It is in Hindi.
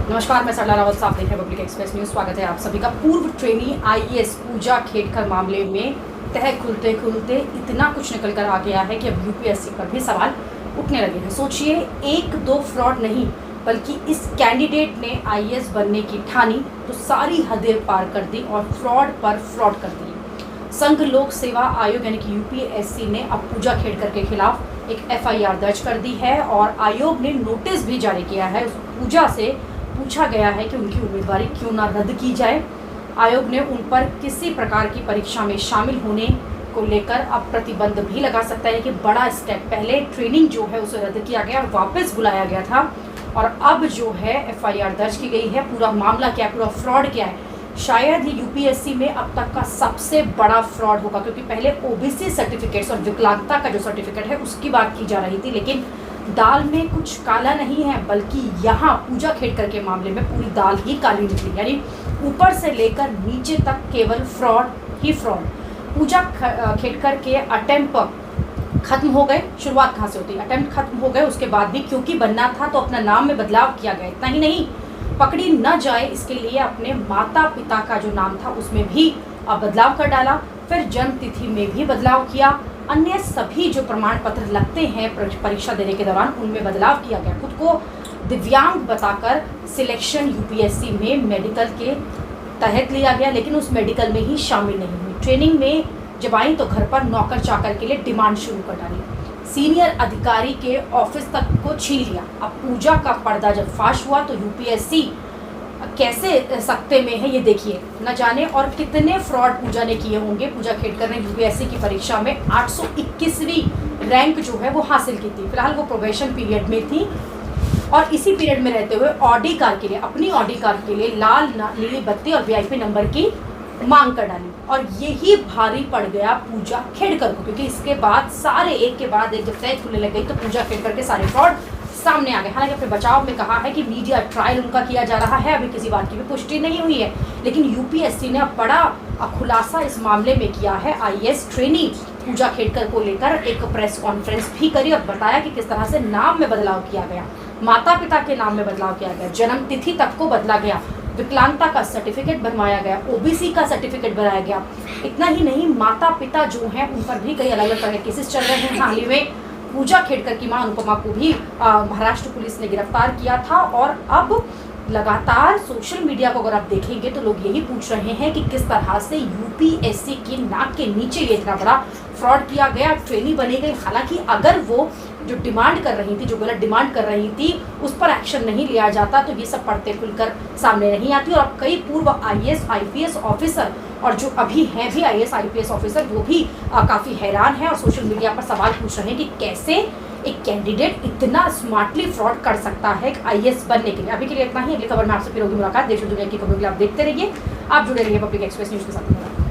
नमस्कार, मैं सरला रावत, आप देख रहे हैं पब्लिक एक्सप्रेस न्यूज़। स्वागत है आप सभी का। पूर्व ट्रेनी आईएएस पूजा खेड़कर मामले में तह खुलते खुलते इतना कुछ निकल कर आ गया है कि अब यूपीएससी पर भी सवाल उठने लगे हैं। सोचिए, एक दो फ्रॉड नहीं बल्कि इस कैंडिडेट ने आईएएस बनने की ठानी तो सारी हदें पार कर दी और फ्रॉड पर फ्रॉड कर दी। संघ लोक सेवा आयोग यानी कि यूपीएससी ने अब पूजा खेड़कर के खिलाफ एक एफआईआर दर्ज कर दी है और आयोग ने नोटिस भी जारी किया है। उस पूजा से पूछा गया है कि उनकी उम्मीदवारी क्यों ना रद्द की जाए। आयोग ने उन पर किसी प्रकार की परीक्षा में शामिल होने को लेकर अब प्रतिबंध भी लगा सकता है कि बड़ा स्टेप, पहले ट्रेनिंग जो है उसे रद्द किया गया और वापस बुलाया गया था और अब जो है एफआईआर दर्ज की गई है। पूरा मामला क्या है, पूरा फ्रॉड क्या है, शायद ये यूपीएससी में अब तक का सबसे बड़ा फ्रॉड होगा, क्योंकि पहले ओबीसी सर्टिफिकेट्स और विकलांगता का जो सर्टिफिकेट है उसकी बात की जा रही थी, लेकिन दाल में कुछ काला नहीं है, बल्कि यहाँ पूजा खेड़कर के मामले में पूरी दाल ही काली निकली। यानी ऊपर से लेकर नीचे तक केवल फ्रॉड ही फ्रॉड। पूजा खेड़कर के अटेम्प्ट खत्म हो गए। शुरुआत कहाँ से होती है, अटेम्प्ट खत्म हो गए, उसके बाद भी क्योंकि बनना था तो अपना नाम में बदलाव किया गया। इतना ही नहीं, पकड़ी न जाए इसके लिए अपने माता पिता का जो नाम था उसमें भी बदलाव कर डाला, फिर जन्म तिथि में भी बदलाव किया, अन्य सभी जो प्रमाण पत्र लगते हैं परीक्षा देने के दौरान उनमें बदलाव किया गया। खुद को दिव्यांग बताकर सिलेक्शन यूपीएससी में मेडिकल के तहत लिया गया, लेकिन उस मेडिकल में ही शामिल नहीं हुई। ट्रेनिंग में जब आई तो घर पर नौकर चाकर के लिए डिमांड शुरू कर डाली, सीनियर अधिकारी के ऑफिस तक को छीन लिया। अब पूजा का पर्दा जब फाश हुआ तो यूपीएससी कैसे सकते में है ये देखिए। न जाने और कितने फ्रॉड पूजा ने किए होंगे। पूजा खेड़कर ने यूपीएससी की परीक्षा में 821वीं रैंक जो है वो हासिल की थी। फिलहाल वो प्रोबेशन पीरियड में थी और इसी पीरियड में रहते हुए ऑडी कार के लिए, अपनी ऑडी कार के लिए लाल नीली बत्ती और वीआईपी नंबर की मांग कर डाली और यही भारी पड़ गया पूजा खेड़कर को, क्योंकि इसके बाद सारे एक के बाद एक जब तय खुलने लग गई तो पूजा खेड़कर के सारे फ्रॉड सामने आ गए। हालांकि अपने बचाव में कहा है कि मीडिया ट्रायल उनका किया जा रहा है, अभी किसी बात की भी पुष्टि नहीं हुई है, लेकिन यूपीएससी ने अब बड़ा खुलासा इस मामले में किया है। आईएएस ट्रेनी पूजा खेड़कर को लेकर एक प्रेस कॉन्फ्रेंस भी करी और बताया कि किस तरह से नाम में बदलाव किया गया, माता पिता के नाम में बदलाव किया गया, जन्म तिथि तक को बदला गया, विकलांगता का सर्टिफिकेट बनवाया गया, ओबीसी का सर्टिफिकेट बनाया गया। इतना ही नहीं, माता पिता जो हैं उन पर भी कई अलग अलग तरह के केसेस चल रहे हैं। हाल ही में पूजा खेड़कर की मां अनुपमा को भी महाराष्ट्र पुलिस ने गिरफ्तार किया था और अब लगातार सोशल मीडिया को अगर आप देखेंगे तो लोग यही पूछ रहे हैं कि किस तरह से यूपीएससी की नाक के नीचे ये इतना बड़ा फ्रॉड किया गया, ट्रेनी बनी गई। हालांकि अगर वो जो डिमांड कर रही थी, जो गलत डिमांड कर रही थी, उस पर एक्शन नहीं लिया जाता तो ये सब पढ़ते खुलकर सामने नहीं आती। और अब कई पूर्व आईएएस आईपीएस ऑफिसर और जो अभी हैं भी आईएएस आईपीएस ऑफिसर वो भी काफ़ी हैरान हैं और सोशल मीडिया पर सवाल पूछ रहे हैं कि कैसे एक कैंडिडेट इतना स्मार्टली फ्रॉड कर सकता है आईएएस बनने के लिए। अभी के लिए इतना ही, अगली खबर में आपसे फिर होगी मुलाकात। देश और दुनिया की खबरों के लिए आप देखते रहिए, आप जुड़े रहिए पब्लिक एक्सप्रेस न्यूज़ के साथ।